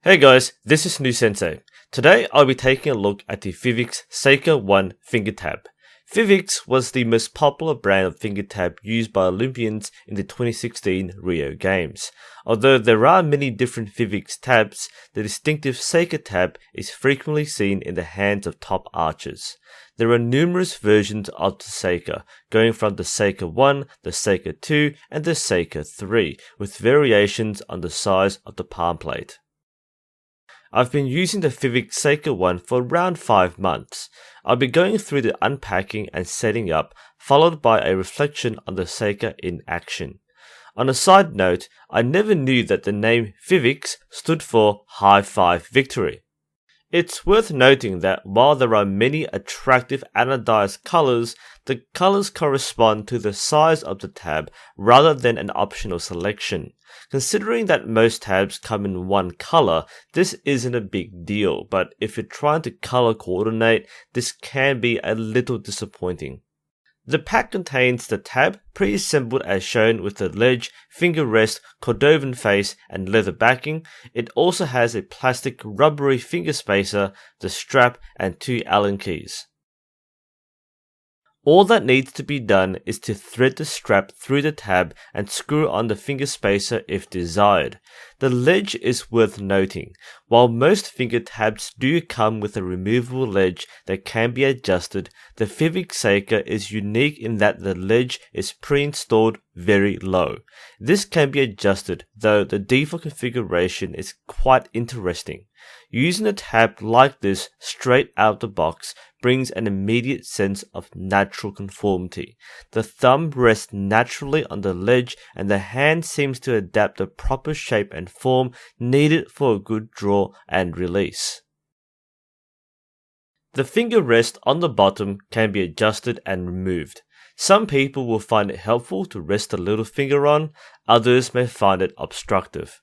Hey guys, this is NUSensei. Today I'll be taking a look at the Fivics Seika 1 finger tab. Fivics was the most popular brand of finger tab used by Olympians in the 2016 Rio Games. Although there are many different Fivics tabs, the distinctive Seika tab is frequently seen in the hands of top archers. There are numerous versions of the Seika, going from the Seika 1, the Seika 2, and the Seika 3, with variations on the size of the palm plate. I've been using the Fivics Seika 1 for around 5 months. I'll be going through the unpacking and setting up, followed by a reflection on the Seika in action. On a side note, I never knew that the name Fivics stood for High Five Victory. It's worth noting that while there are many attractive anodized colors, the colors correspond to the size of the tab rather than an optional selection. Considering that most tabs come in one color, this isn't a big deal, but if you're trying to color coordinate, this can be a little disappointing. The pack contains the tab, pre-assembled as shown with the ledge, finger rest, Cordovan face and leather backing. It also has a plastic rubbery finger spacer, the strap and 2 Allen keys. All that needs to be done is to thread the strap through the tab and screw on the finger spacer if desired. The ledge is worth noting. While most finger tabs do come with a removable ledge that can be adjusted, the Fivics Seika is unique in that the ledge is pre-installed very low. This can be adjusted, though the default configuration is quite interesting. Using a tab like this straight out the box brings an immediate sense of natural conformity. The thumb rests naturally on the ledge and the hand seems to adapt the proper shape and form needed for a good draw and release. The finger rest on the bottom can be adjusted and removed. Some people will find it helpful to rest the little finger on, others may find it obstructive.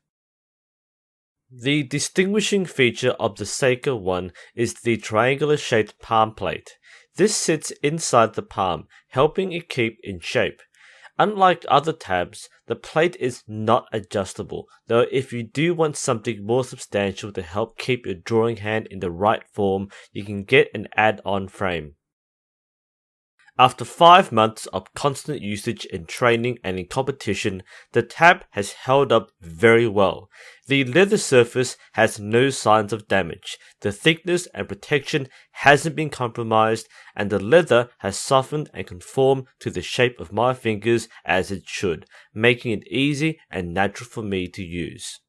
The distinguishing feature of the Seika 1 is the triangular-shaped palm plate. This sits inside the palm, helping it keep in shape. Unlike other tabs, the plate is not adjustable, though if you do want something more substantial to help keep your drawing hand in the right form, you can get an add-on frame. After 5 months of constant usage in training and in competition, the tab has held up very well. The leather surface has no signs of damage, the thickness and protection hasn't been compromised, and the leather has softened and conformed to the shape of my fingers as it should, making it easy and natural for me to use.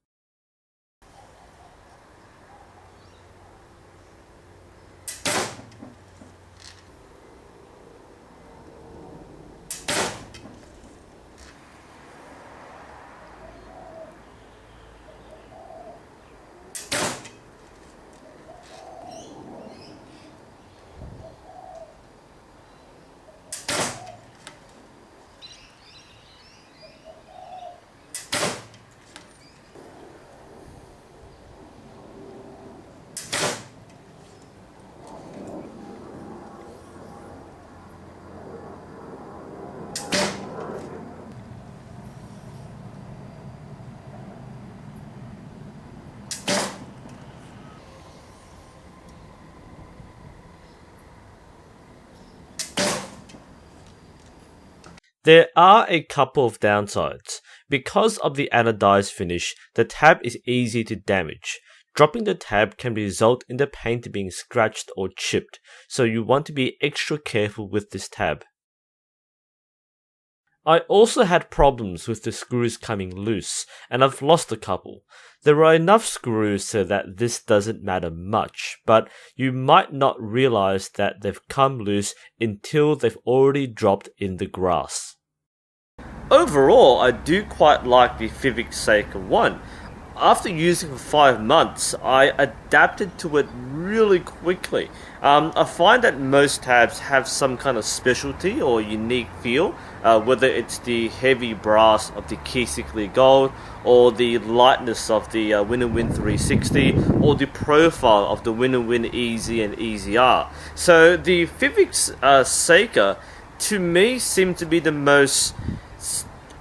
There are a couple of downsides. Because of the anodized finish, the tab is easy to damage. Dropping the tab can result in the paint being scratched or chipped, so you want to be extra careful with this tab. I also had problems with the screws coming loose, and I've lost a couple. There are enough screws so that this doesn't matter much, but you might not realize that they've come loose until they've already dropped in the grass. Overall, I do quite like the Fivics Seika 1. After using it for 5 months, I adapted to it really quickly. I find that most tabs have some kind of specialty or unique feel, whether it's the heavy brass of the Key Gold, or the lightness of the Win 360, or the profile of the Win Easy and Easy R. So the Fivics Seika, to me, seemed to be the most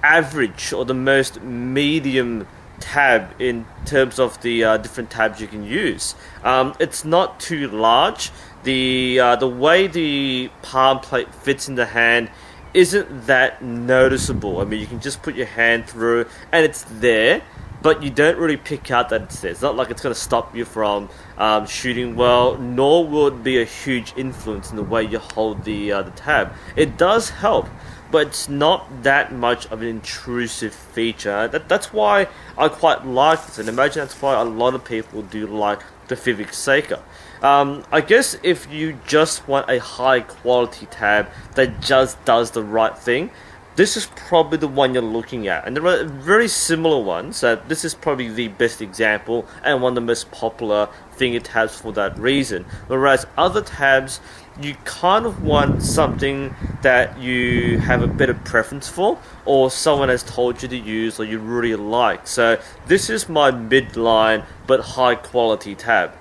average or the most medium tab in terms of the different tabs you can use. It's not too large. The way the palm plate fits in the hand isn't that noticeable. I mean, you can just put your hand through and it's there, but you don't really pick out that it's there. It's not like it's going to stop you from shooting well, nor will it be a huge influence in the way you hold the tab. It does help, but it's not that much of an intrusive feature. That's why I quite like this, and imagine that's why a lot of people do like the Fivics Seika. I guess if you just want a high quality tab that just does the right thing, this is probably the one you're looking at. And there are very similar ones. This is probably the best example and one of the most popular finger tabs for that reason. Whereas other tabs, you kind of want something that you have a better preference for, or someone has told you to use, or you really like. So this is my midline but high quality tab.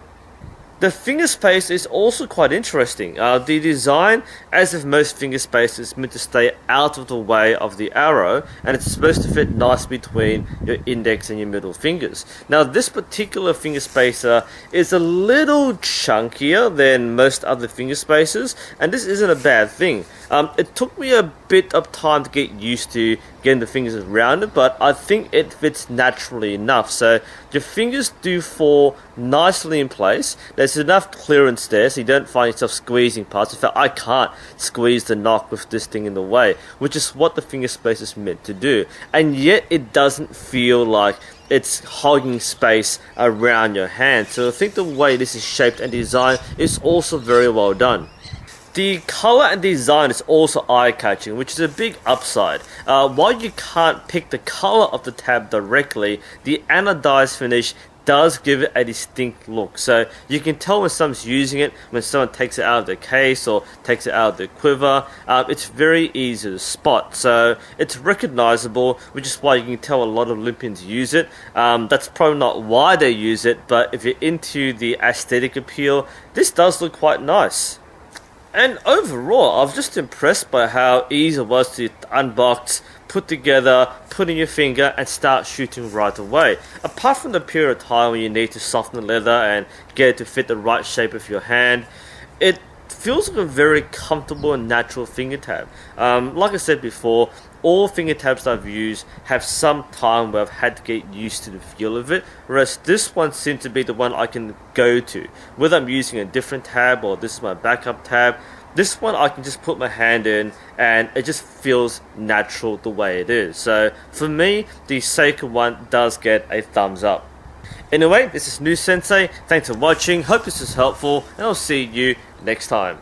The finger space is also quite interesting. The design, as with most finger space, is meant to stay out of the way of the arrow, and it's supposed to fit nice between your index and your middle fingers. Now, this particular finger spacer is a little chunkier than most other finger spacers, and this isn't a bad thing. It took me a bit of time to get used to getting the fingers around it, but I think it fits naturally enough. So your fingers do fall nicely in place. There's enough clearance there so you don't find yourself squeezing parts. In fact, I can't squeeze the knock with this thing in the way, which is what the finger space is meant to do. And yet it doesn't feel like it's hogging space around your hand. So I think the way this is shaped and designed is also very well done. The color and design is also eye-catching, which is a big upside. While you can't pick the color of the tab directly, the anodized finish does give it a distinct look. So you can tell when someone's using it, when someone takes it out of the case or takes it out of the quiver. It's very easy to spot. So it's recognizable, which is why you can tell a lot of Olympians use it. That's probably not why they use it, but if you're into the aesthetic appeal, this does look quite nice. And overall, I was just impressed by how easy it was to unbox, put together, put in your finger, and start shooting right away. Apart from the period of time when you need to soften the leather and get it to fit the right shape of your hand, it feels like a very comfortable and natural finger tab. Like I said before, all finger tabs I've used have some time where I've had to get used to the feel of it, whereas this one seems to be the one I can go to. Whether I'm using a different tab or this is my backup tab, this one I can just put my hand in and it just feels natural the way it is. So for me, the Seika one does get a thumbs up. Anyway, this is NUSensei. Thanks for watching. Hope this is helpful, and I'll see you next time.